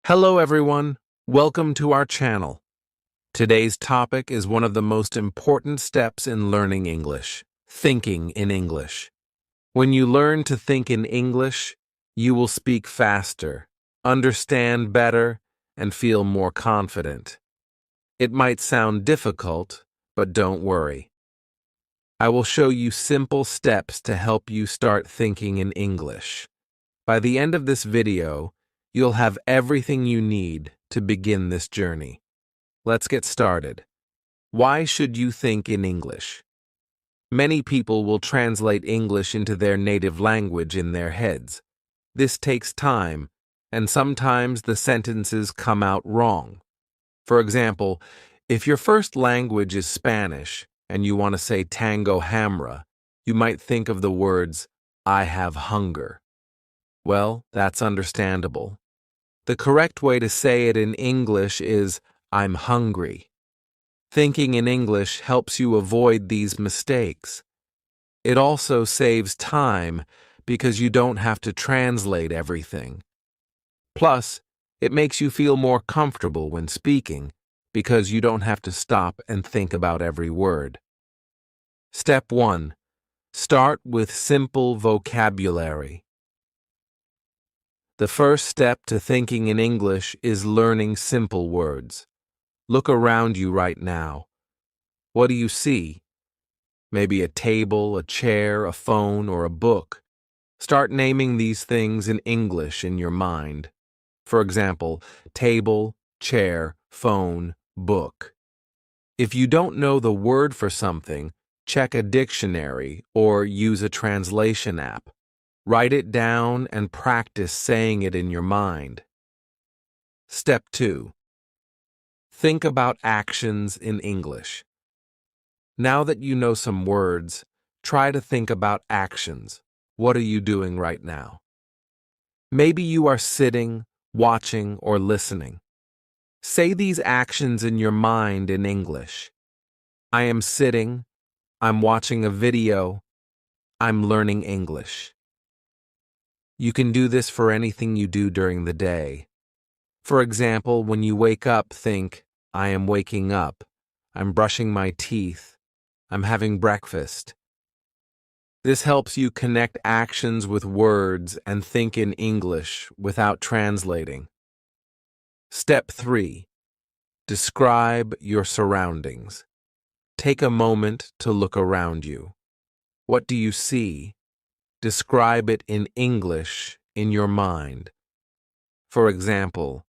Hello everyone, welcome to our channel. Today's topic is one of the most important steps in learning English, thinking in English. When you learn to think in English, you will speak faster, understand better, and feel more confident. It might sound difficult, but don't worry. I will show you simple steps to help you start thinking in English. By the end of this video, you'll have everything you need to begin this journey. Let's get started. Why should you think in English? Many people will translate English into their native language in their heads. This takes time, and sometimes the sentences come out wrong. For example, if your first language is Spanish and you want to say tango hamra, you might think of the words, I have hunger. Well, that's understandable. The correct way to say it in English is, I'm hungry. Thinking in English helps you avoid these mistakes. It also saves time because you don't have to translate everything. Plus, it makes you feel more comfortable when speaking because you don't have to stop and think about every word. Step 1. Start with simple vocabulary. The first step to thinking in English is learning simple words. Look around you right now. What do you see? Maybe a table, a chair, a phone, or a book. Start naming these things in English in your mind. For example, table, chair, phone, book. If you don't know the word for something, check a dictionary or use a translation app. Write it down and practice saying it in your mind. Step 2. Think about actions in English. Now that you know some words, try to think about actions. What are you doing right now? Maybe you are sitting, watching, or listening. Say these actions in your mind in English. I am sitting, I'm watching a video, I'm learning English. You can do this for anything you do during the day. For example, when you wake up, think, I am waking up, I'm brushing my teeth, I'm having breakfast. This helps you connect actions with words and think in English without translating. Step 3. Describe your surroundings. Take a moment to look around you. What do you see? Describe it in English in your mind. For example,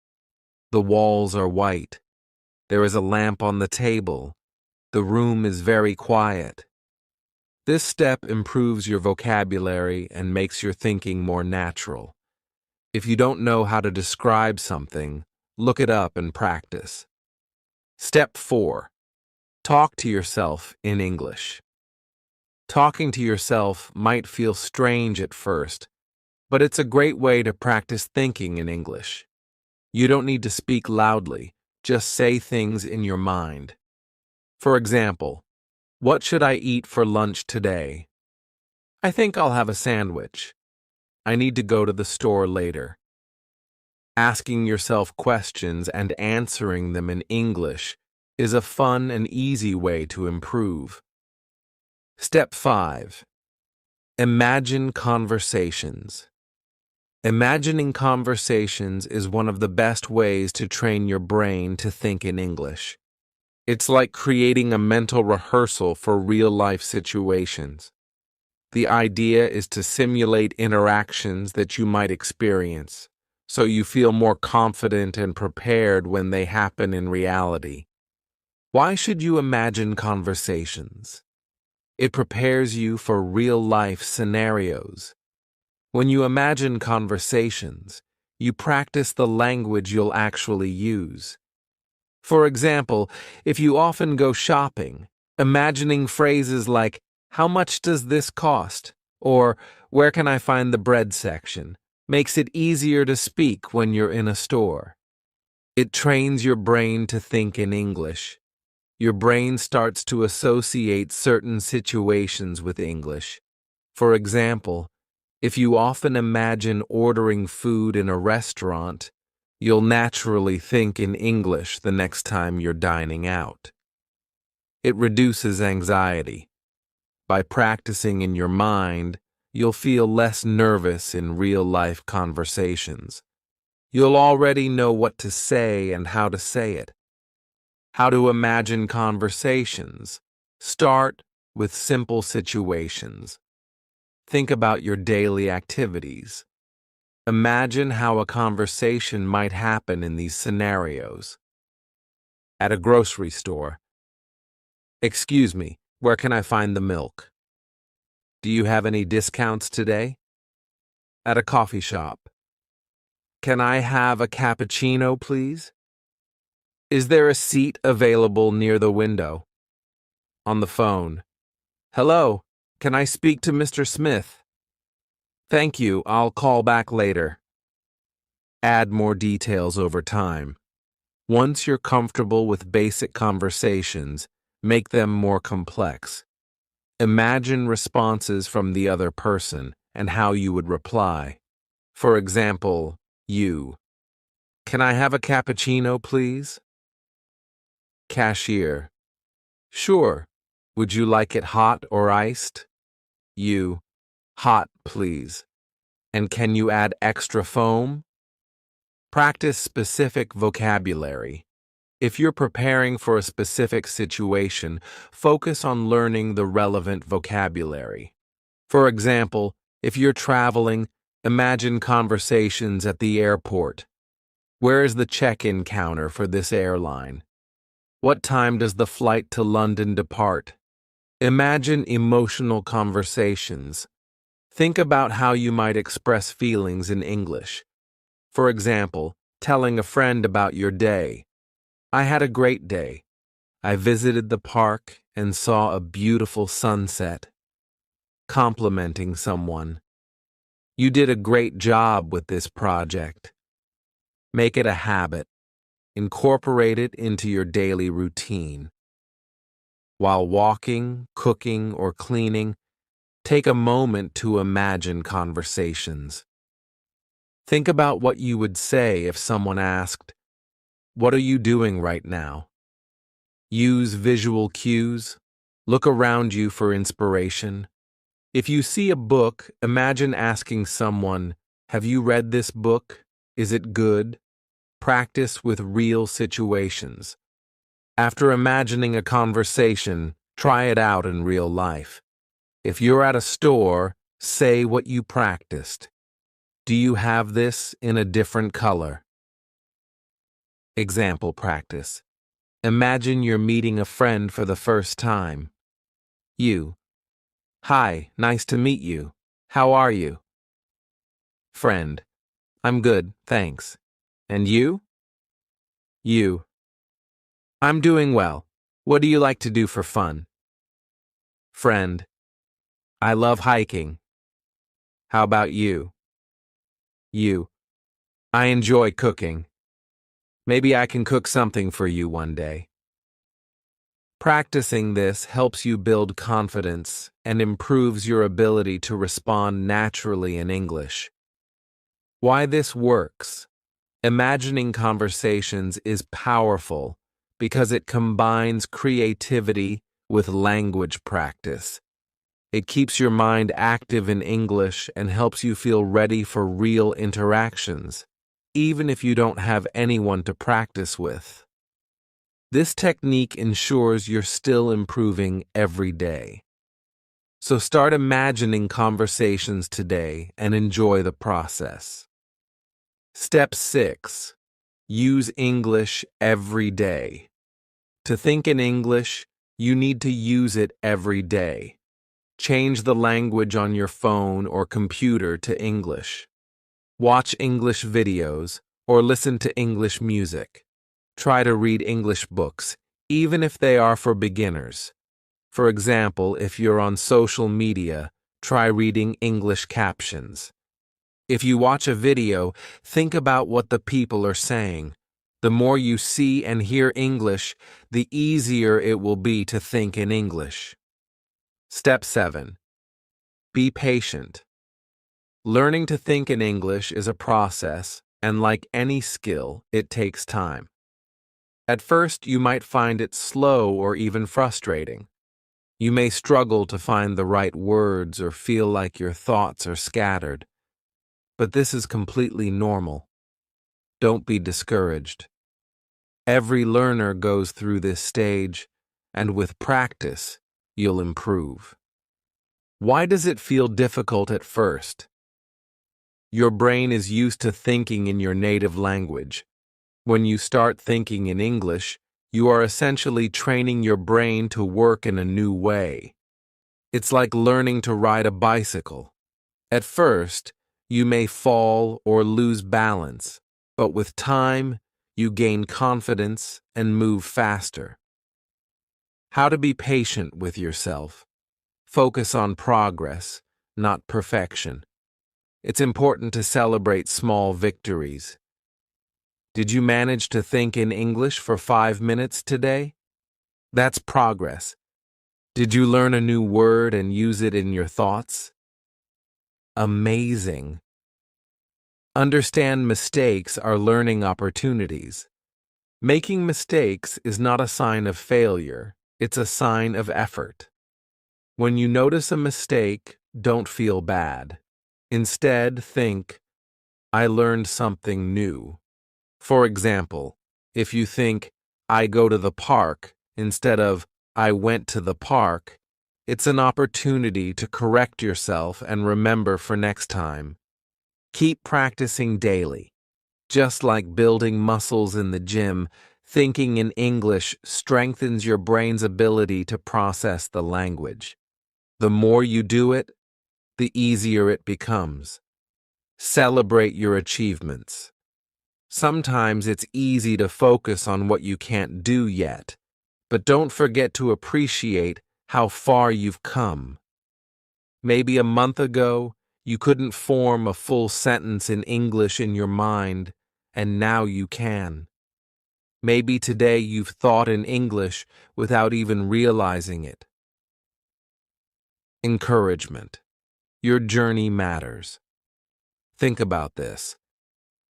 the walls are white. There is a lamp on the table. The room is very quiet. This step improves your vocabulary and makes your thinking more natural. If you don't know how to describe something, look it up and practice. Step 4. Talk to yourself in English. Talking to yourself might feel strange at first, but it's a great way to practice thinking in English. You don't need to speak loudly, just say things in your mind. For example, what should I eat for lunch today? I think I'll have a sandwich. I need to go to the store later. Asking yourself questions and answering them in English is a fun and easy way to improve. Step 5. Imagine conversations. Imagining conversations is one of the best ways to train your brain to think in English. It's like creating a mental rehearsal for real-life situations. The idea is to simulate interactions that you might experience, so you feel more confident and prepared when they happen in reality. Why should you imagine conversations? It prepares you for real-life scenarios. When you imagine conversations, you practice the language you'll actually use. For example, if you often go shopping, imagining phrases like, how much does this cost? Or, where can I find the bread section? Makes it easier to speak when you're in a store. It trains your brain to think in English. Your brain starts to associate certain situations with English. For example, if you often imagine ordering food in a restaurant, You'll naturally think in English the next time you're dining out. It reduces anxiety. By practicing in your mind, you'll feel less nervous in real-life conversations. You'll already know what to say and how to say it. How to imagine conversations. Start with simple situations. Think about your daily activities. Imagine how a conversation might happen in these scenarios. At a grocery store. Excuse me, where can I find the milk? Do you have any discounts today? At a coffee shop. Can I have a cappuccino, please? Is there a seat available near the window? On the phone. Hello, can I speak to Mr. Smith? Thank you, I'll call back later. Add more details over time. Once you're comfortable with basic conversations, make them more complex. Imagine responses from the other person and how you would reply. For example, you. Can I have a cappuccino, please? Cashier. Sure. Would you like it hot or iced? You. Hot, please. And can you add extra foam? Practice specific vocabulary. If you're preparing for a specific situation, focus on learning the relevant vocabulary. For example, if you're traveling, imagine conversations at the airport. Where is the check-in counter for this airline? What time does the flight to London depart? Imagine emotional conversations. Think about how you might express feelings in English. For example, telling a friend about your day. I had a great day. I visited the park and saw a beautiful sunset. Complimenting someone. You did a great job with this project. Make it a habit. Incorporate it into your daily routine. While walking, cooking, or cleaning, take a moment to imagine conversations. Think about what you would say if someone asked, "What are you doing right now?" Use visual cues. Look around you for inspiration. If you see a book, imagine asking someone, "Have you read this book? Is it good?" Practice with real situations. After imagining a conversation, try it out in real life. If you're at a store, say what you practiced. Do you have this in a different color? Example practice. Imagine you're meeting a friend for the first time. You. Hi, nice to meet you. How are you? Friend. I'm good, thanks. And you? You. I'm doing well. What do you like to do for fun? Friend. I love hiking. How about you? You. I enjoy cooking. Maybe I can cook something for you one day. Practicing this helps you build confidence and improves your ability to respond naturally in English. Why this works? Imagining conversations is powerful because it combines creativity with language practice. It keeps your mind active in English and helps you feel ready for real interactions, even if you don't have anyone to practice with. This technique ensures you're still improving every day. So start imagining conversations today and enjoy the process. Step 6. Use English every day. To think in English, you need to use it every day. Change the language on your phone or computer to English. Watch English videos or listen to English music. Try to read English books, even if they are for beginners. For example, if you're on social media, try reading English captions. If you watch a video, think about what the people are saying. The more you see and hear English, the easier it will be to think in English. Step 7. Be patient. Learning to think in English is a process, And like any skill, it takes time. At first, you might find it slow or even frustrating. You may struggle to find the right words or feel like your thoughts are scattered. But this is completely normal. Don't be discouraged. Every learner goes through this stage, and with practice, you'll improve. Why does it feel difficult at first? Your brain is used to thinking in your native language. When you start thinking in English, you are essentially training your brain to work in a new way. It's like learning to ride a bicycle. At first, you may fall or lose balance, but with time, you gain confidence and move faster. How to be patient with yourself. Focus on progress, not perfection. It's important to celebrate small victories. Did you manage to think in English for 5 minutes today? That's progress. Did you learn a new word and use it in your thoughts? Amazing. Understand mistakes are learning opportunities. Making mistakes is not a sign of failure, it's a sign of effort. When you notice a mistake, don't feel bad. Instead, think, I learned something new. For example, if you think, I go to the park, instead of, I went to the park, it's an opportunity to correct yourself and remember for next time. Keep practicing daily. Just like building muscles in the gym, thinking in English strengthens your brain's ability to process the language. The more you do it, the easier it becomes. Celebrate your achievements. Sometimes it's easy to focus on what you can't do yet, but don't forget to appreciate how far you've come. Maybe a month ago, you couldn't form a full sentence in English in your mind, and now you can. Maybe today you've thought in English without even realizing it. Encouragement. Your journey matters. Think about this.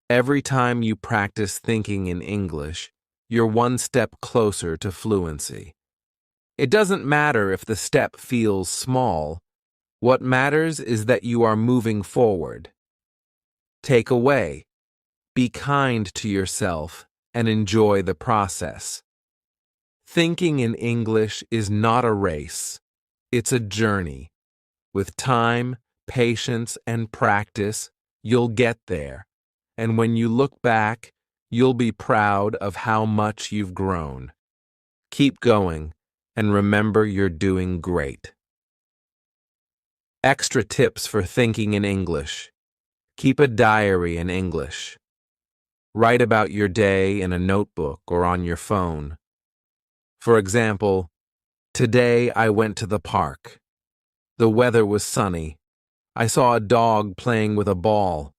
Every time you practice thinking in English, you're one step closer to fluency. It doesn't matter if the step feels small. What matters is that you are moving forward. Take away. Be kind to yourself and enjoy the process. Thinking in English is not a race. It's a journey. With time, patience, and practice, you'll get there. And when you look back, you'll be proud of how much you've grown. Keep going, and remember you're doing great. Extra tips for thinking in English. Keep a diary in English. Write about your day in a notebook or on your phone. For example, today I went to the park. The weather was sunny. I saw a dog playing with a ball.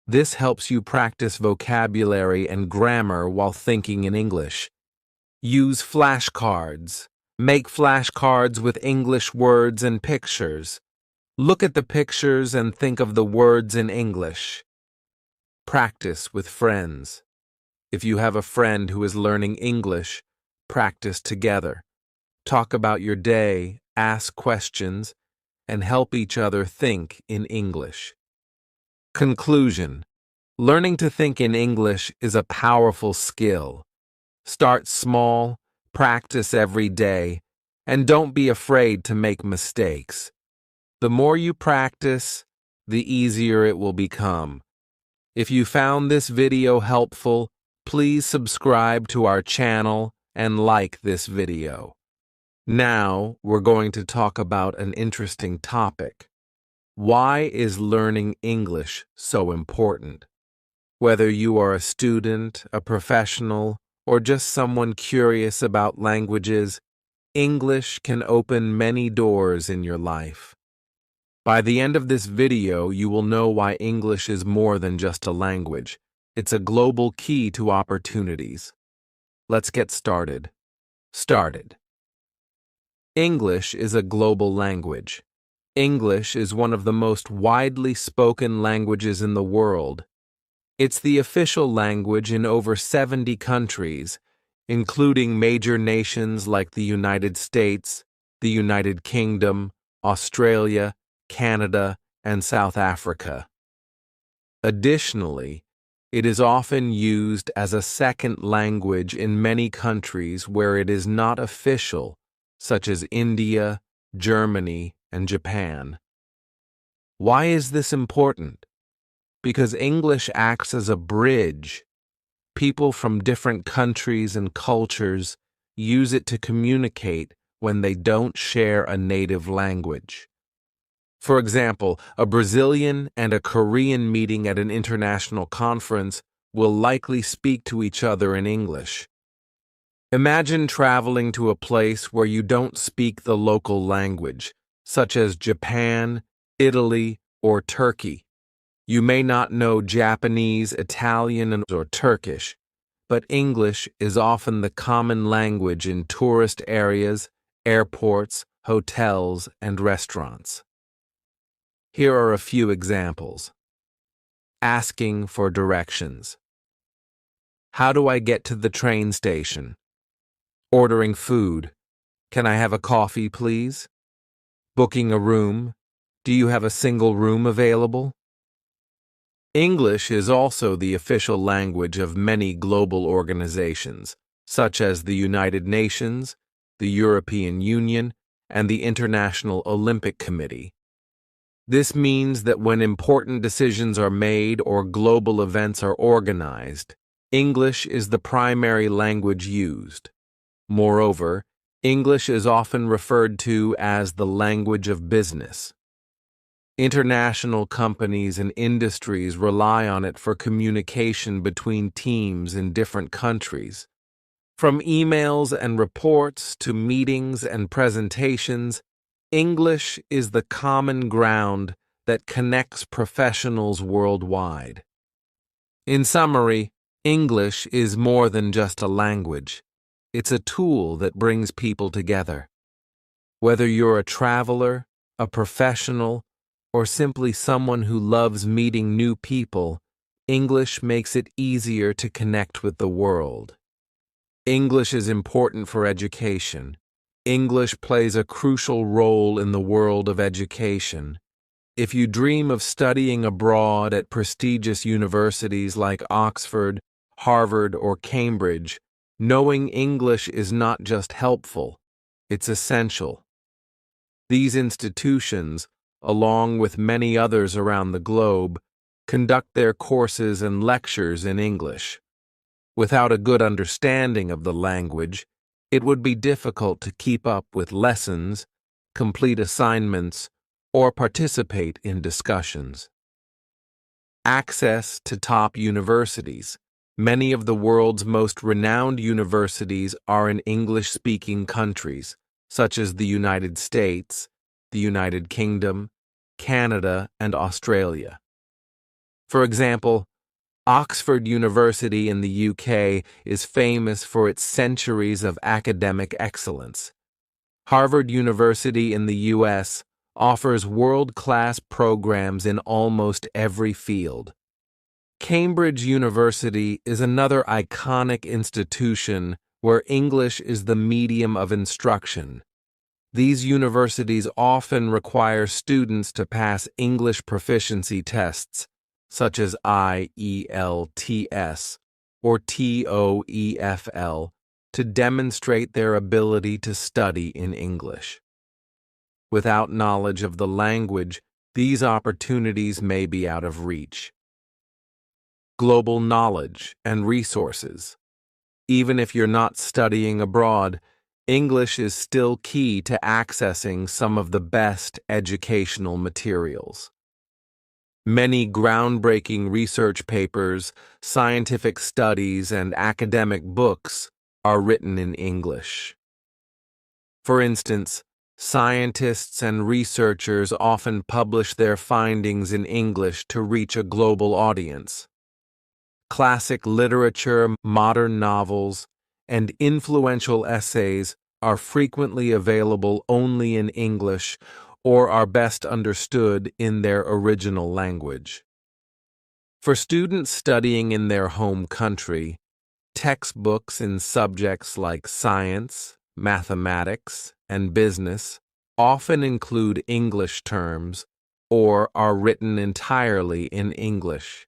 This helps you practice vocabulary and grammar while thinking in English. Use flashcards. Make flashcards with English words and pictures. Look at the pictures and think of the words in English. Practice with friends. If you have a friend who is learning English, practice together. Talk about your day, ask questions, and help each other think in English. Conclusion. Learning to think in English is a powerful skill. Start small, practice every day, and don't be afraid to make mistakes. The more you practice, the easier it will become. If you found this video helpful, please subscribe to our channel and like this video. Now, we're going to talk about an interesting topic. Why is learning English so important? Whether you are a student, a professional, or just someone curious about languages, English can open many doors in your life. By the end of this video, you will know why English is more than just a language. It's a global key to opportunities. Let's get started. English is a global language. English is one of the most widely spoken languages in the world. It's the official language in over 70 countries, including major nations like the United States, the United Kingdom, Australia, Canada, and South Africa. Additionally, it is often used as a second language in many countries where it is not official, such as India, Germany, and Japan. Why is this important? Because English acts as a bridge. People from different countries and cultures use it to communicate when they don't share a native language. For example, a Brazilian and a Korean meeting at an international conference will likely speak to each other in English. Imagine traveling to a place where you don't speak the local language, such as Japan, Italy, or Turkey. You may not know Japanese, Italian, or Turkish, but English is often the common language in tourist areas, airports, hotels, and restaurants. Here are a few examples. Asking for directions. How do I get to the train station? Ordering food. Can I have a coffee, please? Booking a room. Do you have a single room available? English is also the official language of many global organizations, such as the United Nations, the European Union, and the International Olympic Committee. This means that when important decisions are made or global events are organized, English is the primary language used. Moreover, English is often referred to as the language of business. International companies and industries rely on it for communication between teams in different countries. From emails and reports to meetings and presentations, English is the common ground that connects professionals worldwide. In summary, English is more than just a language. It's a tool that brings people together. Whether you're a traveler, a professional, or simply someone who loves meeting new people, English makes it easier to connect with the world. English is important for education. English plays a crucial role in the world of education. If you dream of studying abroad at prestigious universities like Oxford, Harvard, or Cambridge, knowing English is not just helpful, it's essential. These institutions, along with many others around the globe, conduct their courses and lectures in English. Without a good understanding of the language, it would be difficult to keep up with lessons, complete assignments, or participate in discussions. Access to top universities. Many of the world's most renowned universities are in English-speaking countries, such as the United States, the United Kingdom, Canada, and Australia. For example, Oxford University in the UK is famous for its centuries of academic excellence. Harvard University in the US offers world-class programs in almost every field. Cambridge University is another iconic institution where English is the medium of instruction. These universities often require students to pass English proficiency tests, such as IELTS or TOEFL, to demonstrate their ability to study in English. Without knowledge of the language, these opportunities may be out of reach. Global knowledge and resources. Even if you're not studying abroad, English is still key to accessing some of the best educational materials. Many groundbreaking research papers, scientific studies, and academic books are written in English. For instance, scientists and researchers often publish their findings in English to reach a global audience. Classic literature, modern novels, and influential essays are frequently available only in English or are best understood in their original language. For students studying in their home country, textbooks in subjects like science, mathematics, and business often include English terms or are written entirely in English.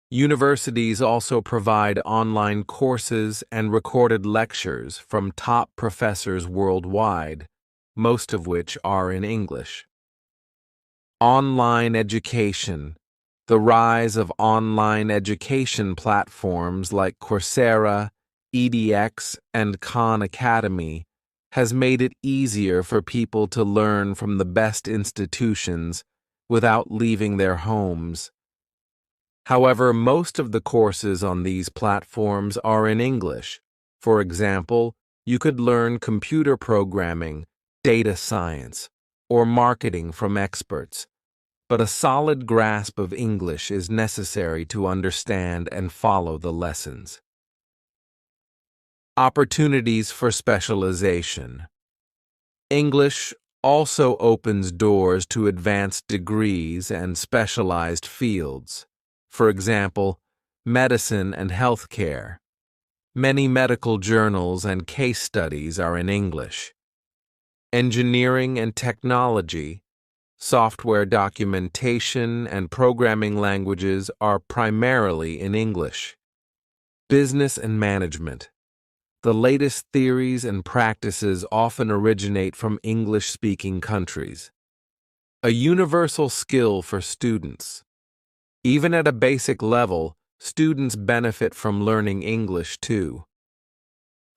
Universities also provide online courses and recorded lectures from top professors worldwide, most of which are in English. Online education. The rise of online education platforms like Coursera, edX, and Khan Academy has made it easier for people to learn from the best institutions without leaving their homes. However, most of the courses on these platforms are in English. For example, you could learn computer programming, data science, or marketing from experts. But a solid grasp of English is necessary to understand and follow the lessons. Opportunities for specialization. English also opens doors to advanced degrees and specialized fields. For example, medicine and healthcare. Many medical journals and case studies are in English. Engineering and technology. Software documentation and programming languages are primarily in English. Business and management. The latest theories and practices often originate from English-speaking countries. A universal skill for students. Even at a basic level, students benefit from learning English too.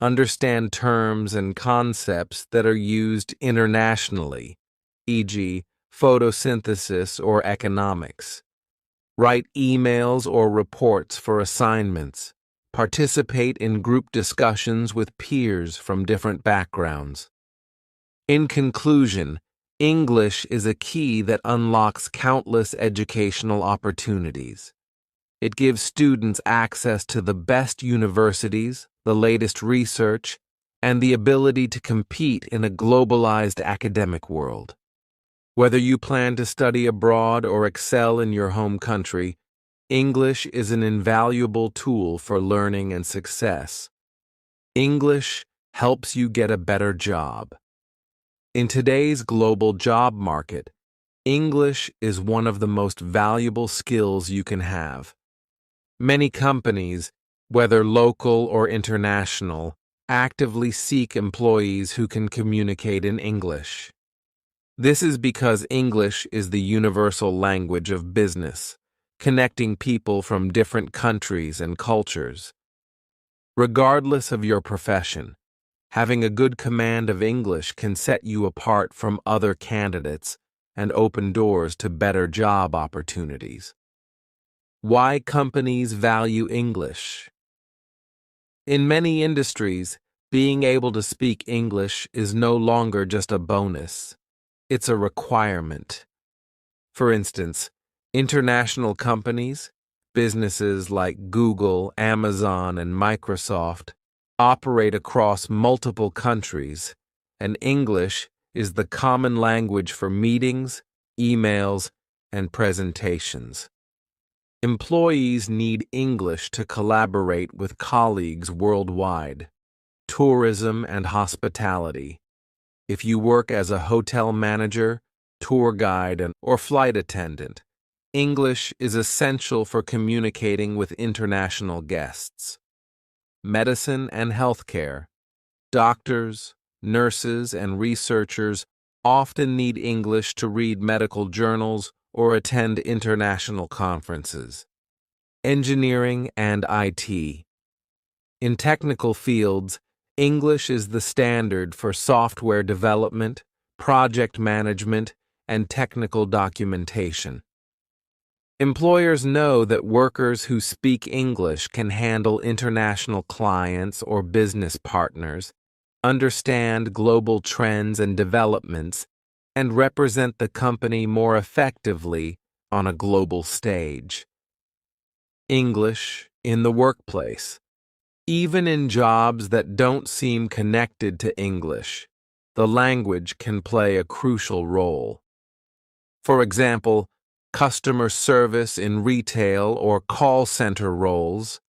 Understand terms and concepts that are used internationally, e.g., photosynthesis or economics. Write emails or reports for assignments. Participate in group discussions with peers from different backgrounds. In conclusion, English is a key that unlocks countless educational opportunities. It gives students access to the best universities, the latest research, and the ability to compete in a globalized academic world. Whether you plan to study abroad or excel in your home country, English is an invaluable tool for learning and success. English helps you get a better job. In today's global job market, English is one of the most valuable skills you can have. Many companies, whether local or international, actively seek employees who can communicate in English. This is because English is the universal language of business, connecting people from different countries and cultures. Regardless of your profession, having a good command of English can set you apart from other candidates and open doors to better job opportunities. Why companies value English. In many industries, being able to speak English is no longer just a bonus. It's a requirement. For instance, international companies, businesses like Google, Amazon, and Microsoft, operate across multiple countries, and English is the common language for meetings, emails, and presentations. Employees need English to collaborate with colleagues worldwide. Tourism and hospitality. If you work as a hotel manager, tour guide, or flight attendant, English is essential for communicating with international guests. Medicine and healthcare. Doctors, nurses, and researchers often need English to read medical journals or attend international conferences. Engineering and IT. In technical fields, English is the standard for software development, project management, and technical documentation. Employers know that workers who speak English can handle international clients or business partners, understand global trends and developments, and represent the company more effectively on a global stage. English in the workplace. Even in jobs that don't seem connected to English, the language can play a crucial role. For example, customer service in retail or call center roles.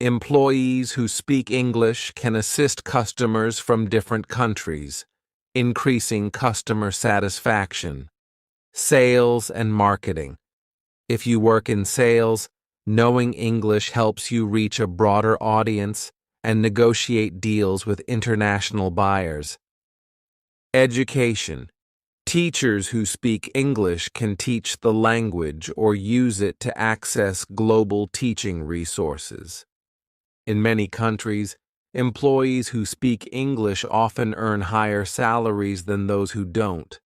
Employees who speak English can assist customers from different countries, increasing customer satisfaction. Sales and marketing. If you work in sales, knowing English helps you reach a broader audience and negotiate deals with international buyers. Education. Teachers who speak English can teach the language or use it to access global teaching resources. In many countries, employees who speak English often earn higher salaries than those who don't.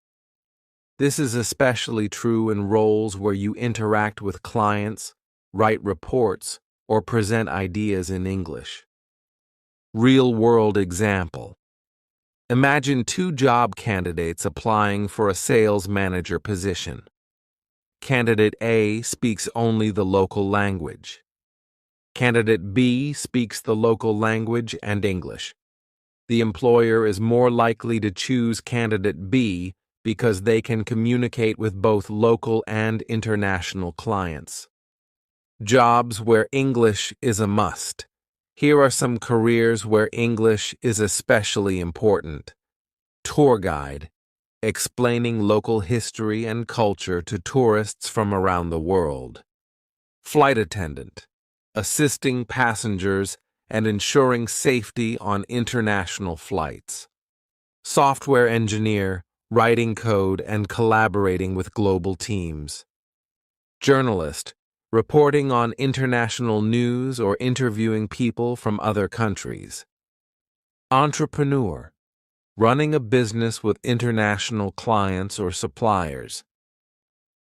This is especially true in roles where you interact with clients, write reports, or present ideas in English. Real-world example. Imagine two job candidates applying for a sales manager position. Candidate A speaks only the local language. Candidate B speaks the local language and English. The employer is more likely to choose candidate B because they can communicate with both local and international clients. Jobs where English is a must. Here are some careers where English is especially important. Tour guide, explaining local history and culture to tourists from around the world. Flight attendant, assisting passengers and ensuring safety on international flights. Software engineer, writing code and collaborating with global teams. Journalist, reporting on international news or interviewing people from other countries. Entrepreneur, running a business with international clients or suppliers.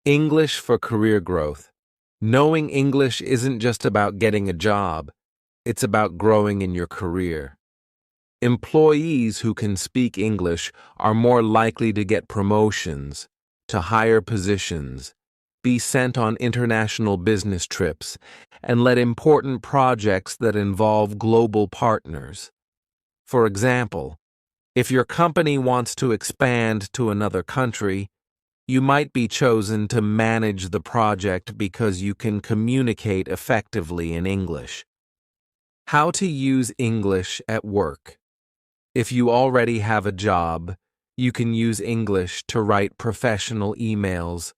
English for career growth. Knowing English isn't just about getting a job, it's about growing in your career. Employees who can speak English are more likely to get promotions, to higher positions, be sent on international business trips, and lead important projects that involve global partners. For example, if your company wants to expand to another country, you might be chosen to manage the project because you can communicate effectively in English. How to use English at work. If you already have a job, you can use English to write professional emails,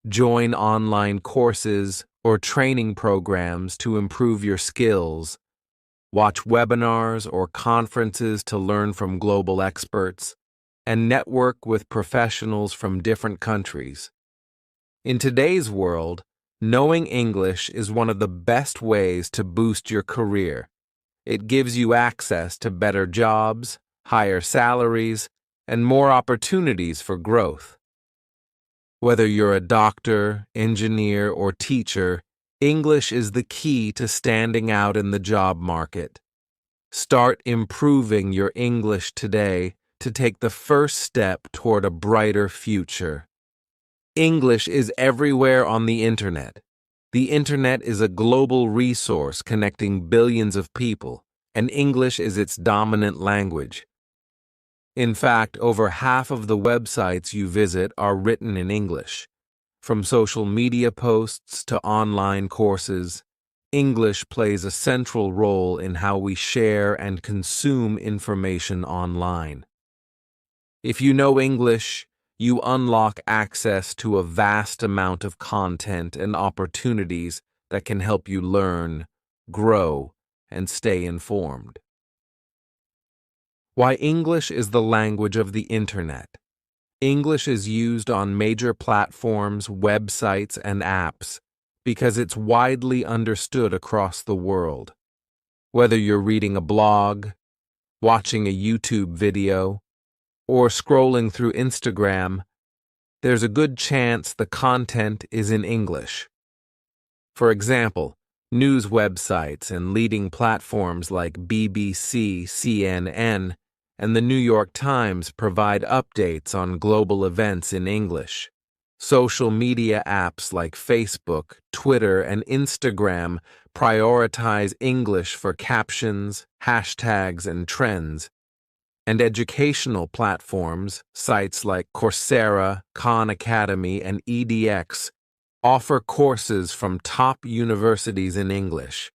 join online courses or training programs to improve your skills, watch webinars or conferences to learn from global experts, and network with professionals from different countries. In today's world, knowing English is one of the best ways to boost your career. It gives you access to better jobs, higher salaries, and more opportunities for growth. Whether you're a doctor, engineer, or teacher, English is the key to standing out in the job market. Start improving your English today to take the first step toward a brighter future. English is everywhere on the internet. The internet is a global resource connecting billions of people, and English is its dominant language. In fact, over half of the websites you visit are written in English. From social media posts to online courses, English plays a central role in how we share and consume information online. If you know English, you unlock access to a vast amount of content and opportunities that can help you learn, grow, and stay informed. Why English is the language of the internet. English is used on major platforms, websites, and apps because it's widely understood across the world. Whether you're reading a blog, watching a YouTube video, or scrolling through Instagram, there's a good chance the content is in English. For example, news websites and leading platforms like BBC, CNN, and the New York Times provide updates on global events in English. Social media apps like Facebook, Twitter, and Instagram prioritize English for captions, hashtags, and trends. And educational platforms, sites like Coursera, Khan Academy, and edX, offer courses from top universities in English.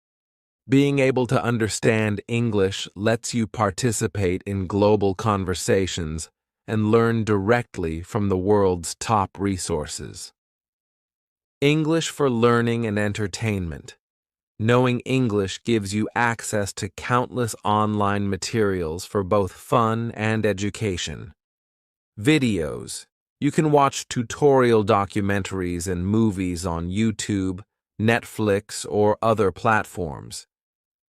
Being able to understand English lets you participate in global conversations and learn directly from the world's top resources. English for learning and entertainment. Knowing English gives you access to countless online materials for both fun and education. Videos. You can watch tutorial documentaries and movies on YouTube, Netflix, or other platforms.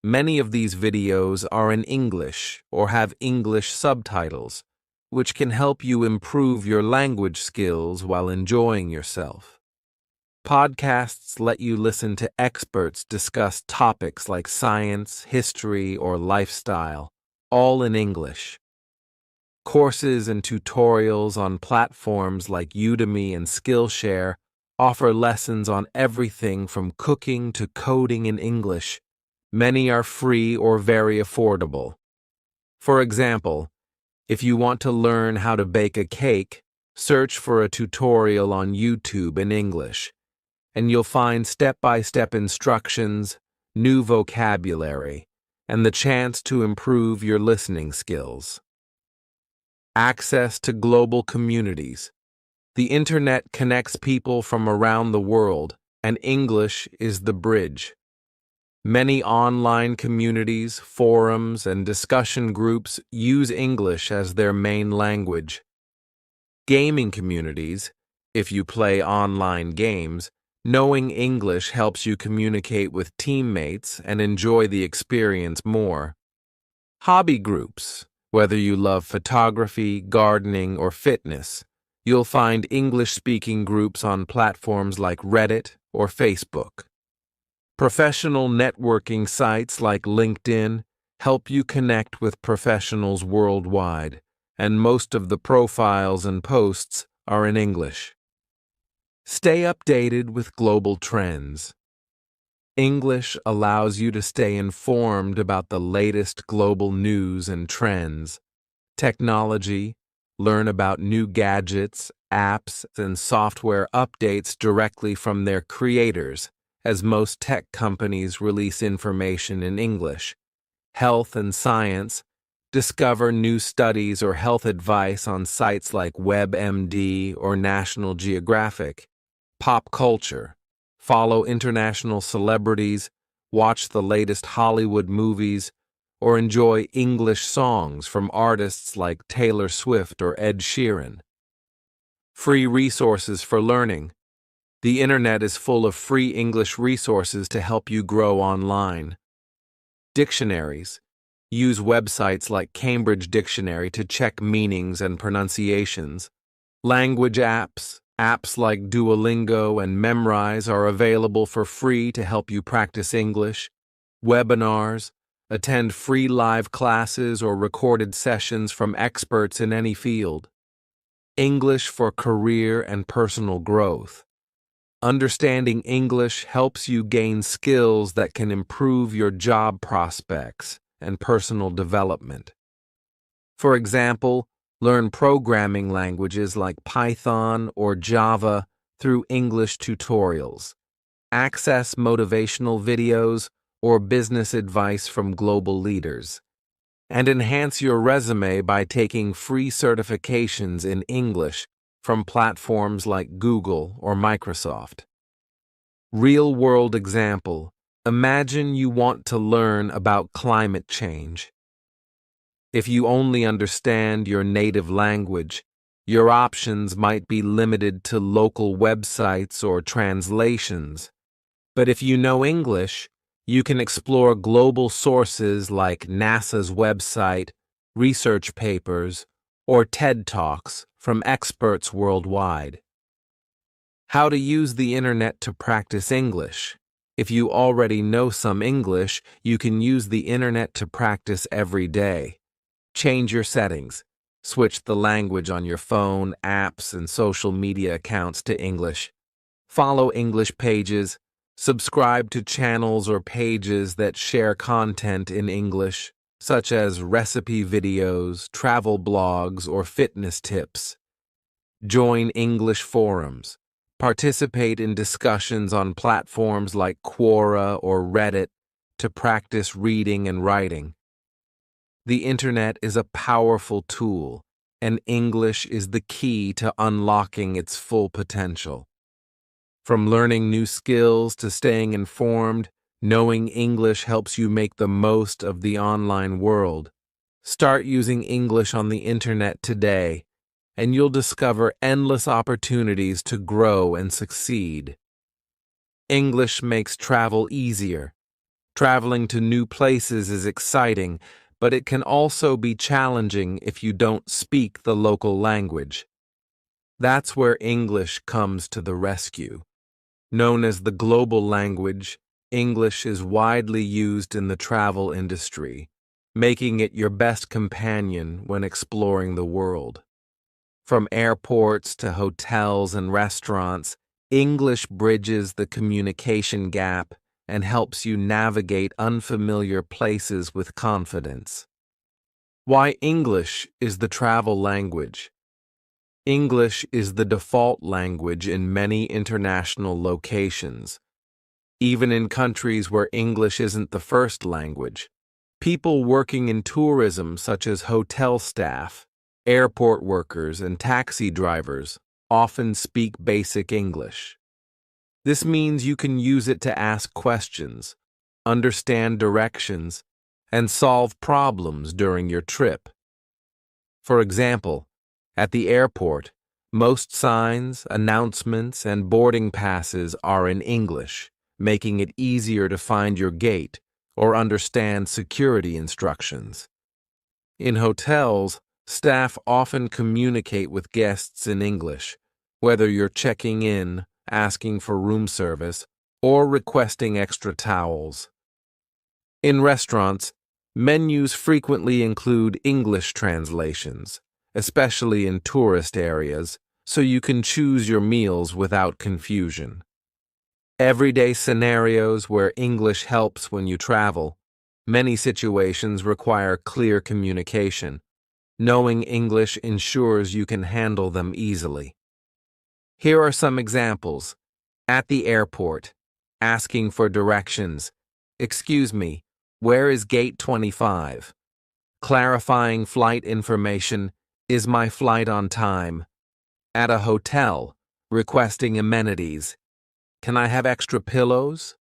Many of these videos are in English or have English subtitles, which can help you improve your language skills while enjoying yourself. Podcasts let you listen to experts discuss topics like science, history, or lifestyle, all in English. Courses and tutorials on platforms like Udemy and Skillshare offer lessons on everything from cooking to coding in English. Many are free or very affordable. For example, if you want to learn how to bake a cake, search for a tutorial on YouTube in English, and you'll find step-by-step instructions, new vocabulary, and the chance to improve your listening skills. Access to global communities. The internet connects people from around the world, and English is the bridge. Many online communities, forums, and discussion groups use English as their main language. Gaming communities, if you play online games, knowing English helps you communicate with teammates and enjoy the experience more. Hobby groups, whether you love photography, gardening, or fitness, you'll find English-speaking groups on platforms like Reddit or Facebook. Professional networking sites like LinkedIn help you connect with professionals worldwide, and most of the profiles and posts are in English. Stay updated with global trends. English allows you to stay informed about the latest global news and trends, technology, learn about new gadgets, apps, and software updates directly from their creators, as most tech companies release information in English. Health and science. Discover new studies or health advice on sites like WebMD or National Geographic. Pop culture. Follow international celebrities, watch the latest Hollywood movies, or enjoy English songs from artists like Taylor Swift or Ed Sheeran. Free resources for learning. The internet is full of free English resources to help you grow online. Dictionaries. Use websites like Cambridge Dictionary to check meanings and pronunciations. Language apps. Apps like Duolingo and Memrise are available for free to help you practice English. Webinars. Attend free live classes or recorded sessions from experts in any field. English for career and personal growth. Understanding English helps you gain skills that can improve your job prospects and personal development. For example, learn programming languages like Python or Java through English tutorials. Access motivational videos or business advice from global leaders. And enhance your resume by taking free certifications in English from platforms like Google or Microsoft. Real-world example. Imagine you want to learn about climate change. If you only understand your native language, your options might be limited to local websites or translations. But if you know English, you can explore global sources like NASA's website, research papers, or TED Talks from experts worldwide. How to use the internet to practice English. If you already know some English, you can use the internet to practice every day. Change your settings. Switch the language on your phone, apps, and social media accounts to English. Follow English pages. Subscribe to channels or pages that share content in English, such as recipe videos, travel blogs, or fitness tips. Join English forums. Participate in discussions on platforms like Quora or Reddit to practice reading and writing. The internet is a powerful tool, and English is the key to unlocking its full potential. From learning new skills to staying informed, knowing English helps you make the most of the online world. Start using English on the internet today, and you'll discover endless opportunities to grow and succeed. English makes travel easier. Traveling to new places is exciting, but it can also be challenging if you don't speak the local language. That's where English comes to the rescue. Known as the global language, English is widely used in the travel industry, making it your best companion when exploring the world. From airports to hotels and restaurants, English bridges the communication gap and helps you navigate unfamiliar places with confidence. Why English is the travel language? English is the default language in many international locations. Even in countries where English isn't the first language, people working in tourism, such as hotel staff, airport workers, and taxi drivers, often speak basic English. This means you can use it to ask questions, understand directions, and solve problems during your trip. For example, at the airport, most signs, announcements, and boarding passes are in English, making it easier to find your gate or understand security instructions. In hotels, staff often communicate with guests in English, whether you're checking in, asking for room service, or requesting extra towels. In restaurants, menus frequently include English translations, especially in tourist areas, so you can choose your meals without confusion. Everyday scenarios where English helps when you travel. Many situations require clear communication. Knowing English ensures you can handle them easily. Here are some examples. At the airport, asking for directions. "Excuse me, where is gate 25? Clarifying flight information. Is my flight on time? At a hotel, requesting amenities. Can I have extra pillows?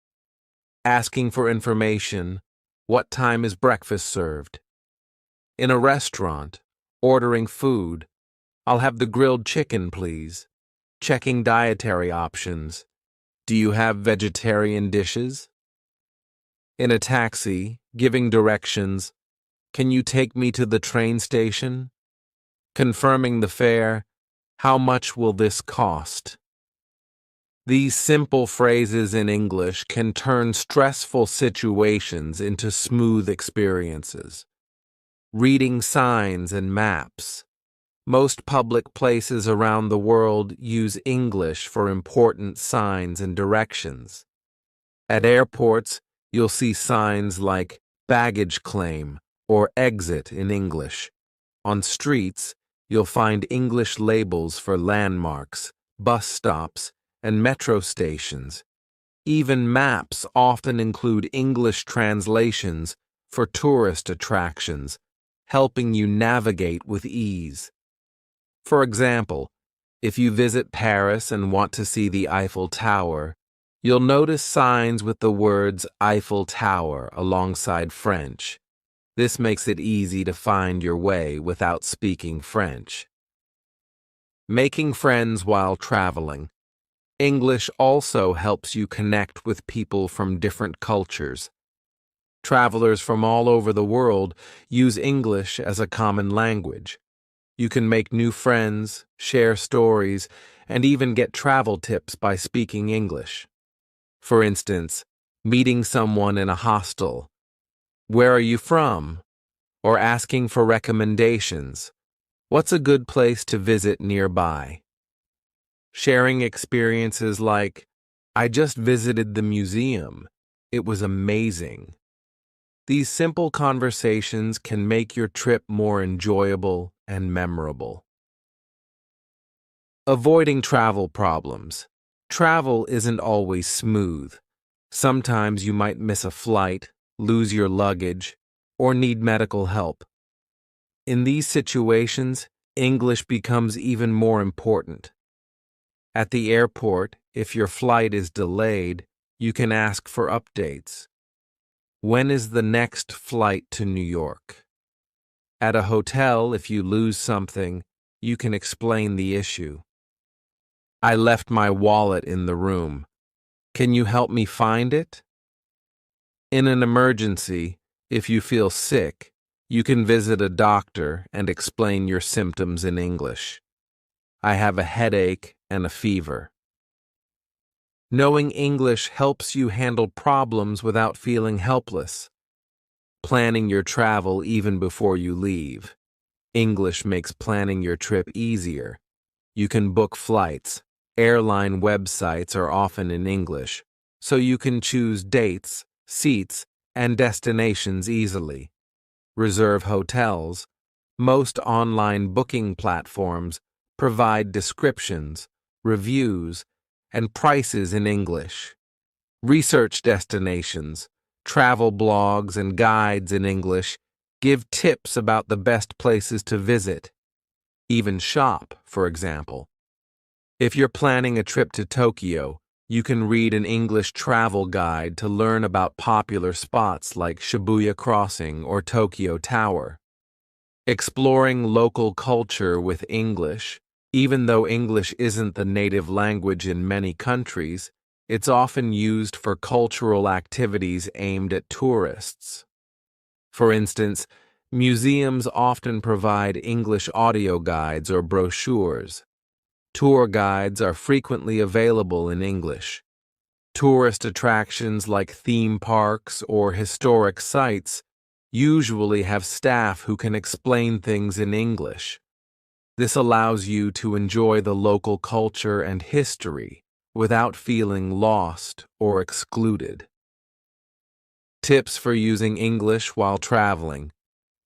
Asking for information. What time is breakfast served? In a restaurant, ordering food. I'll have the grilled chicken, please. Checking dietary options. Do you have vegetarian dishes? In a taxi, giving directions. Can you take me to the train station? Confirming the fare. How much will this cost? These simple phrases in English can turn stressful situations into smooth experiences. Reading signs and maps. Most public places around the world use English for important signs and directions. At airports, you'll see signs like baggage claim or exit in English. On streets, you'll find English labels for landmarks, bus stops, and metro stations. Even maps often include English translations for tourist attractions, helping you navigate with ease. For example, if you visit Paris and want to see the Eiffel Tower, you'll notice signs with the words Eiffel Tower alongside French. This makes it easy to find your way without speaking French. Making friends while traveling. English also helps you connect with people from different cultures. Travelers from all over the world use English as a common language. You can make new friends, share stories, and even get travel tips by speaking English. For instance, meeting someone in a hostel. "Where are you from?" Or asking for recommendations. "What's a good place to visit nearby?" Sharing experiences like, "I just visited the museum. It was amazing." These simple conversations can make your trip more enjoyable and memorable. Avoiding travel problems. Travel isn't always smooth. Sometimes you might miss a flight, lose your luggage, or need medical help. In these situations, English becomes even more important. At the airport, if your flight is delayed, you can ask for updates. When is the next flight to New York? At a hotel, if you lose something, you can explain the issue. I left my wallet in the room. Can you help me find it? In an emergency, if you feel sick, you can visit a doctor and explain your symptoms in English. I have a headache and a fever. Knowing English helps you handle problems without feeling helpless. Planning your travel even before you leave. English makes planning your trip easier. You can book flights. Airline websites are often in English, so you can choose dates, seats, and destinations easily. Reserve hotels. Most online booking platforms provide descriptions, reviews, and prices in English. Research destinations, travel blogs, and guides in English give tips about the best places to visit. Even shop, for example. If you're planning a trip to Tokyo, you can read an English travel guide to learn about popular spots like Shibuya Crossing or Tokyo Tower. Exploring local culture with English. Even though English isn't the native language in many countries, it's often used for cultural activities aimed at tourists. For instance, museums often provide English audio guides or brochures. Tour guides are frequently available in English. Tourist attractions like theme parks or historic sites usually have staff who can explain things in English. This allows you to enjoy the local culture and history without feeling lost or excluded. Tips for using English while traveling.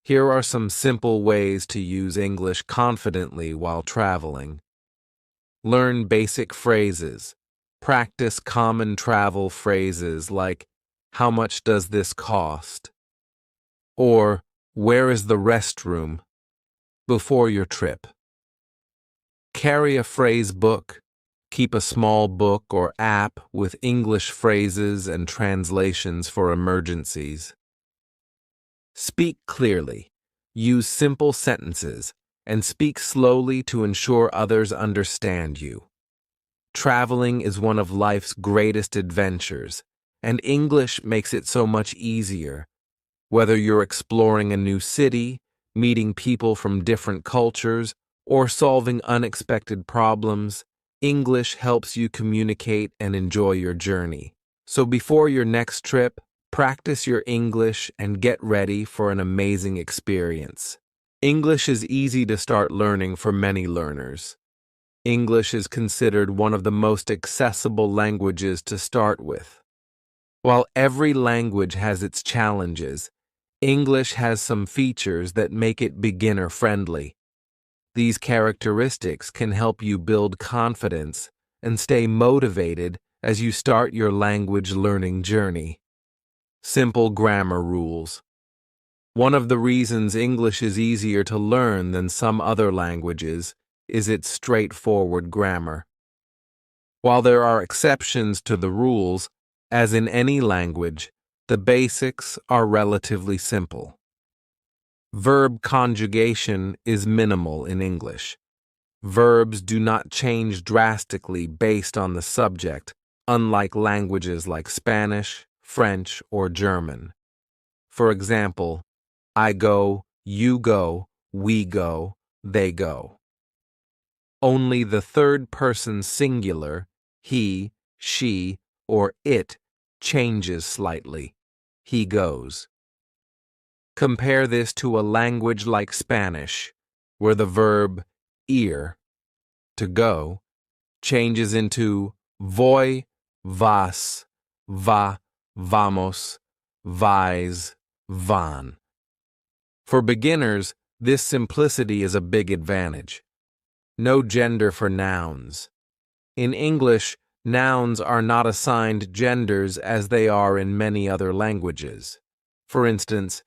Here are some simple ways to use English confidently while traveling. Learn basic phrases. Practice common travel phrases like, "How much does this cost?" or "Where is the restroom?" before your trip. Carry a phrase book. Keep a small book or app with English phrases and translations for emergencies. Speak clearly. Use simple sentences and speak slowly to ensure others understand you. Traveling is one of life's greatest adventures, and English makes it so much easier. Whether you're exploring a new city, meeting people from different cultures, or solving unexpected problems, English helps you communicate and enjoy your journey. So before your next trip, practice your English and get ready for an amazing experience. English is easy to start learning for many learners. English is considered one of the most accessible languages to start with. While every language has its challenges, English has some features that make it beginner-friendly. These characteristics can help you build confidence and stay motivated as you start your language learning journey. Simple grammar rules. One of the reasons English is easier to learn than some other languages is its straightforward grammar. While there are exceptions to the rules, as in any language, the basics are relatively simple. Verb conjugation is minimal in English. Verbs do not change drastically based on the subject, unlike languages like Spanish, French, or German. For example, I go, you go, we go, they go. Only the third person singular, he, she, or it, changes slightly. He goes. Compare this to a language like Spanish, where the verb ir, to go, changes into voy, vas, va, vamos, vais, van. For beginners, this simplicity is a big advantage. No gender for nouns. In English, Nouns are not assigned genders as they are in many other languages. For instance,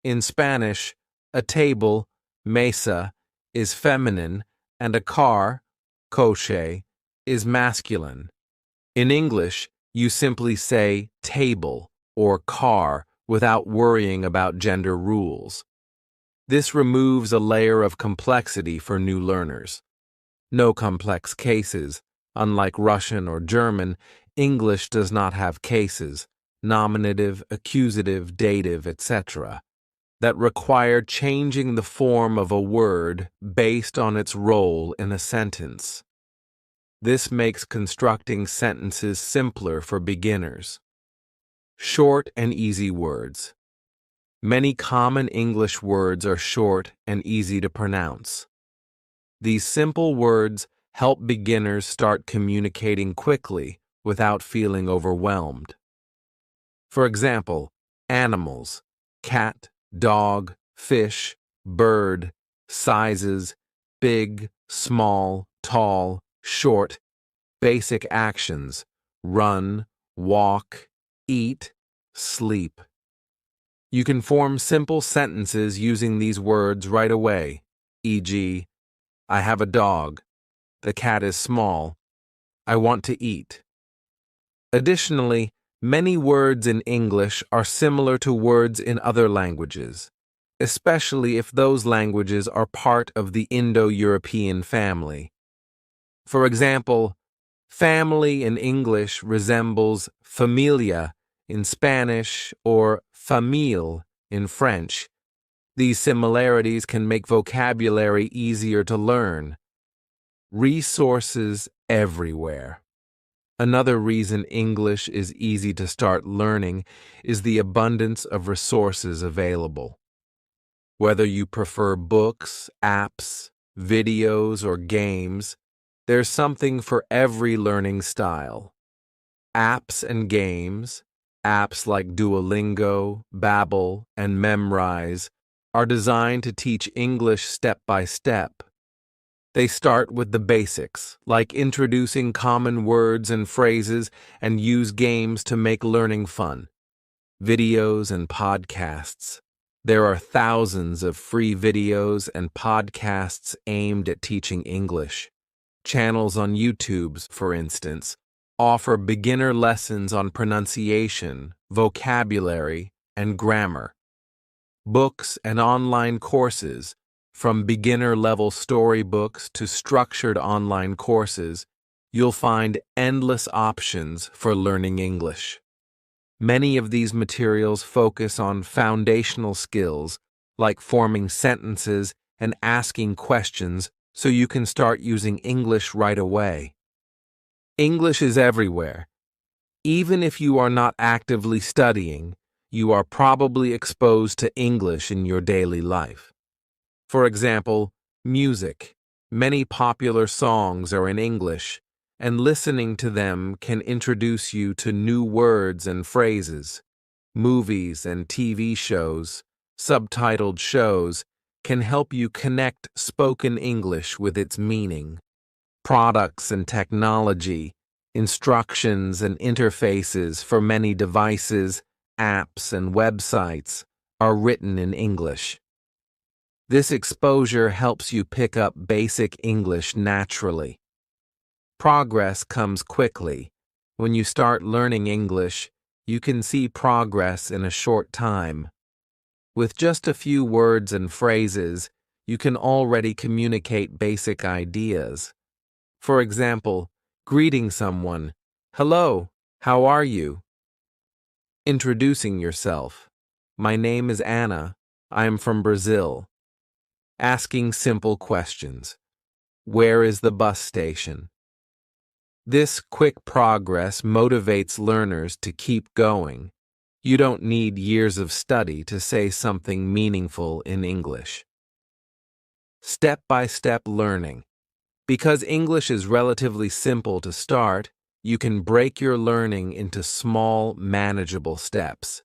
in Spanish, a table, mesa, is feminine, and a car, coche, is masculine. In English, you simply say table or car without worrying about gender rules. This removes a layer of complexity for new learners. No complex cases. Unlike Russian or German, English does not have cases, nominative, accusative, dative, etc., that require changing the form of a word based on its role in a sentence. This makes constructing sentences simpler for beginners. Short and easy words. Many common English words are short and easy to pronounce. These simple words help beginners start communicating quickly without feeling overwhelmed. For example, animals, cat, dog, fish, bird, sizes, big, small, tall, short, basic actions, run, walk, eat, sleep. You can form simple sentences using these words right away, e.g., I have a dog. The cat is small. I want to eat. Additionally, many words in English are similar to words in other languages, especially if those languages are part of the Indo-European family. For example, family in English resembles familia in Spanish or famille in French. These similarities can make vocabulary easier to learn. Resources everywhere. Another reason English is easy to start learning is the abundance of resources available. Whether you prefer books, apps, videos, or games, there's something for every learning style. Apps and games, apps like Duolingo, Babbel, and Memrise, are designed to teach English step by step. They start with the basics, like introducing common words and phrases, and use games to make learning fun. Videos and podcasts. There are thousands of free videos and podcasts aimed at teaching English. Channels on YouTube, for instance, offer beginner lessons on pronunciation, vocabulary, and grammar. Books and online courses, from beginner-level storybooks to structured online courses, you'll find endless options for learning English. Many of these materials focus on foundational skills, like forming sentences and asking questions so you can start using English right away. English is everywhere. Even if you are not actively studying, you are probably exposed to English in your daily life. For example, music. Many popular songs are in English, and listening to them can introduce you to new words and phrases. Movies and TV shows, subtitled shows, can help you connect spoken English with its meaning. Products and technology, instructions and interfaces for many devices, apps, and websites are written in English. This exposure helps you pick up basic English naturally. Progress comes quickly. When you start learning English, you can see progress in a short time. With just a few words and phrases, you can already communicate basic ideas. For example, greeting someone, "Hello, how are you?" Introducing yourself, "My name is Anna, I am from Brazil." Asking simple questions. Where is the bus station? This quick progress motivates learners to keep going. You don't need years of study to say something meaningful in English. Step-by-step learning. Because English is relatively simple to start, you can break your learning into small, manageable steps.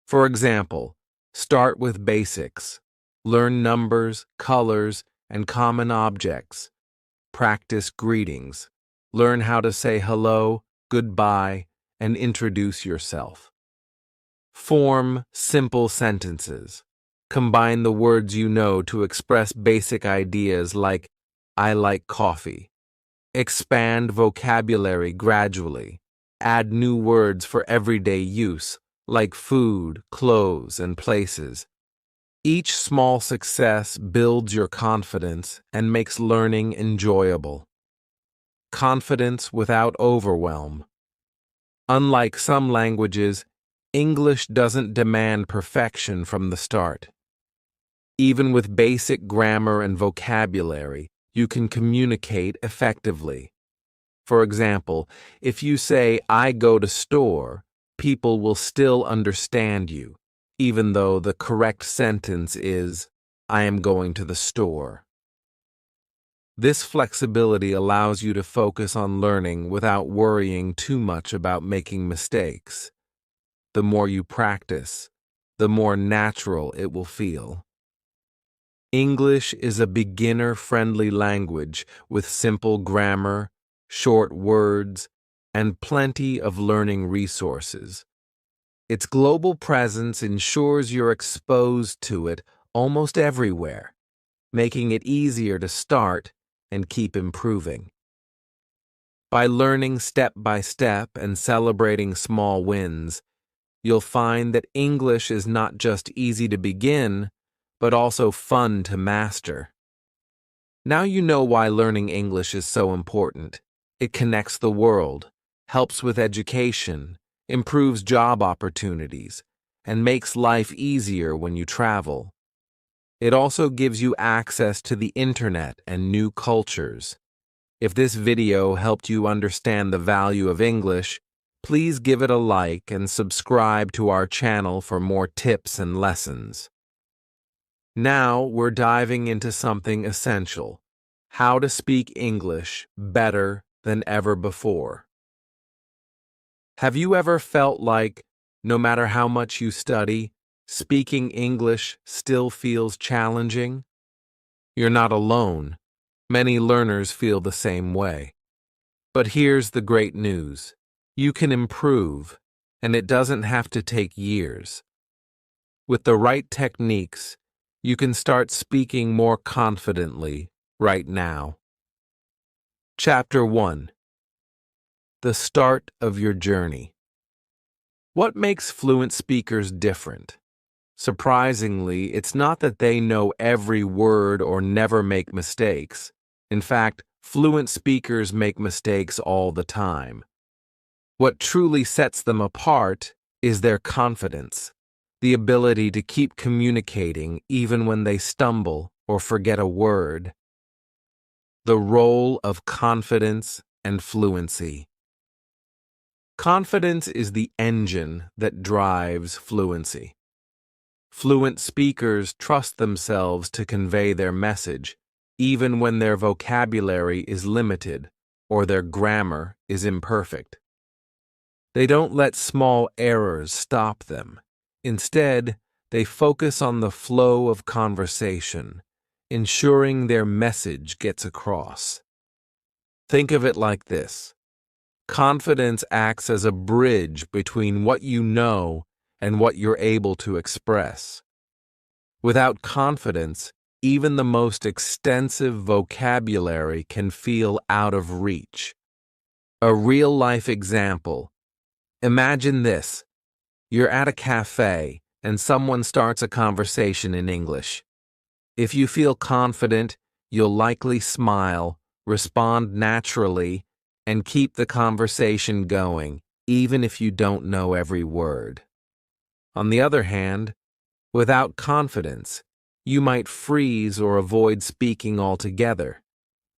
For example, start with basics. Learn numbers, colors, and common objects. Practice greetings. Learn how to say hello, goodbye, and introduce yourself. Form simple sentences. Combine the words you know to express basic ideas like, I like coffee. Expand vocabulary gradually. Add new words for everyday use, like food, clothes, and places. Each small success builds your confidence and makes learning enjoyable. Confidence without overwhelm. Unlike some languages, English doesn't demand perfection from the start. Even with basic grammar and vocabulary, you can communicate effectively. For example, if you say, I go to store, people will still understand you, even though the correct sentence is, I am going to the store. This flexibility allows you to focus on learning without worrying too much about making mistakes. The more you practice, the more natural it will feel. English is a beginner-friendly language with simple grammar, short words, and plenty of learning resources. Its global presence ensures you're exposed to it almost everywhere, making it easier to start and keep improving. By learning step by step and celebrating small wins, you'll find that English is not just easy to begin, but also fun to master. Now you know why learning English is so important. It connects the world, helps with education, improves job opportunities, and makes life easier when you travel. It also gives you access to the internet and new cultures. If this video helped you understand the value of English, please give it a like and subscribe to our channel for more tips and lessons. Now we're diving into something essential: how to speak English better than ever before. Have you ever felt like, no matter how much you study, speaking English still feels challenging? You're not alone. Many learners feel the same way. But here's the great news. You can improve, and it doesn't have to take years. With the right techniques, you can start speaking more confidently right now. Chapter 1. The start of your journey. What makes fluent speakers different? Surprisingly, it's not that they know every word or never make mistakes. In fact, fluent speakers make mistakes all the time. What truly sets them apart is their confidence, the ability to keep communicating even when they stumble or forget a word. The role of confidence and fluency. Confidence is the engine that drives fluency. Fluent speakers trust themselves to convey their message, even when their vocabulary is limited or their grammar is imperfect. They don't let small errors stop them. Instead, they focus on the flow of conversation, ensuring their message gets across. Think of it like this. Confidence acts as a bridge between what you know and what you're able to express. Without confidence, even the most extensive vocabulary can feel out of reach. A real-life example. Imagine this. You're at a cafe and someone starts a conversation in English. If you feel confident, you'll likely smile, respond naturally, and keep the conversation going, even if you don't know every word. On the other hand, without confidence, you might freeze or avoid speaking altogether,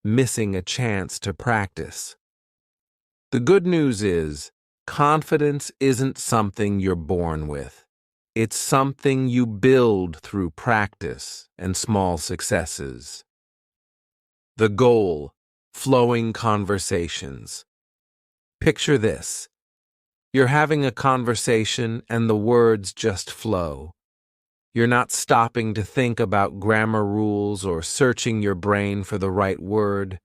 missing a chance to practice. The good news is, confidence isn't something you're born with. It's something you build through practice and small successes. The goal: flowing conversations. Picture this. You're having a conversation and the words just flow. You're not stopping to think about grammar rules or searching your brain for the right word.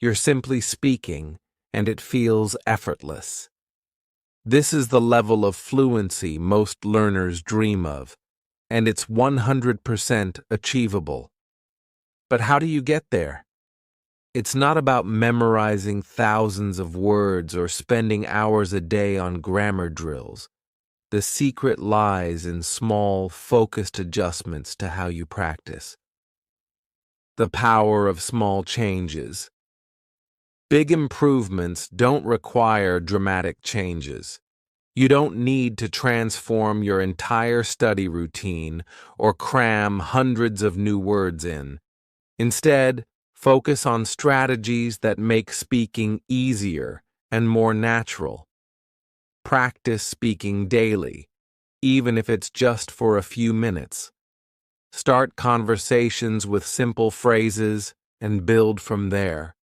You're simply speaking, and it feels effortless. This is the level of fluency most learners dream of, and it's 100% achievable. But how do you get there? It's not about memorizing thousands of words or spending hours a day on grammar drills. The secret lies in small, focused adjustments to how you practice. The power of small changes. Big improvements don't require dramatic changes. You don't need to transform your entire study routine or cram hundreds of new words in. Instead, focus on strategies that make speaking easier and more natural. Practice speaking daily, even if it's just for a few minutes. Start conversations with simple phrases and build from there.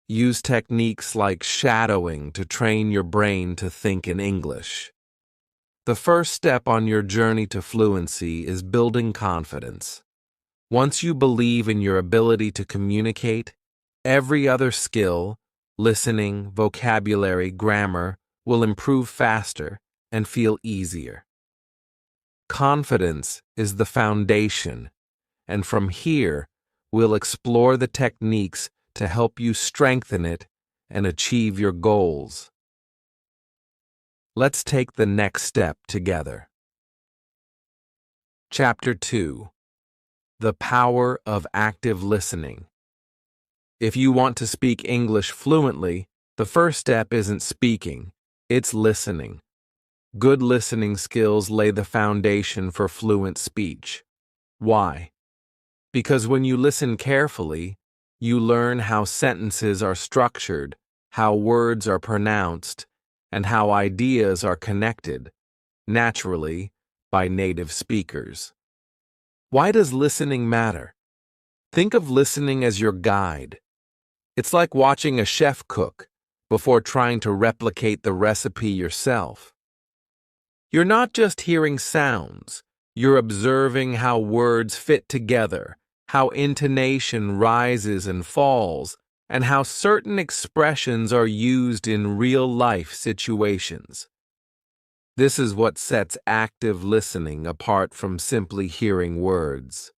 Use techniques like shadowing to train your brain to think in English. The first step on your journey to fluency is building confidence. Once you believe in your ability to communicate, every other skill, listening, vocabulary, grammar, will improve faster and feel easier. Confidence is the foundation, and from here, we'll explore the techniques to help you strengthen it and achieve your goals. Let's take the next step together. Chapter 2. The Power of Active Listening. If you want to speak English fluently, the first step isn't speaking, it's listening. Good listening skills lay the foundation for fluent speech. Why? Because when you listen carefully, you learn how sentences are structured, how words are pronounced, and how ideas are connected, naturally, by native speakers. Why does listening matter? Think of listening as your guide. It's like watching a chef cook before trying to replicate the recipe yourself. You're not just hearing sounds, you're observing how words fit together, how intonation rises and falls, and how certain expressions are used in real-life situations. This is what sets active listening apart from simply hearing words.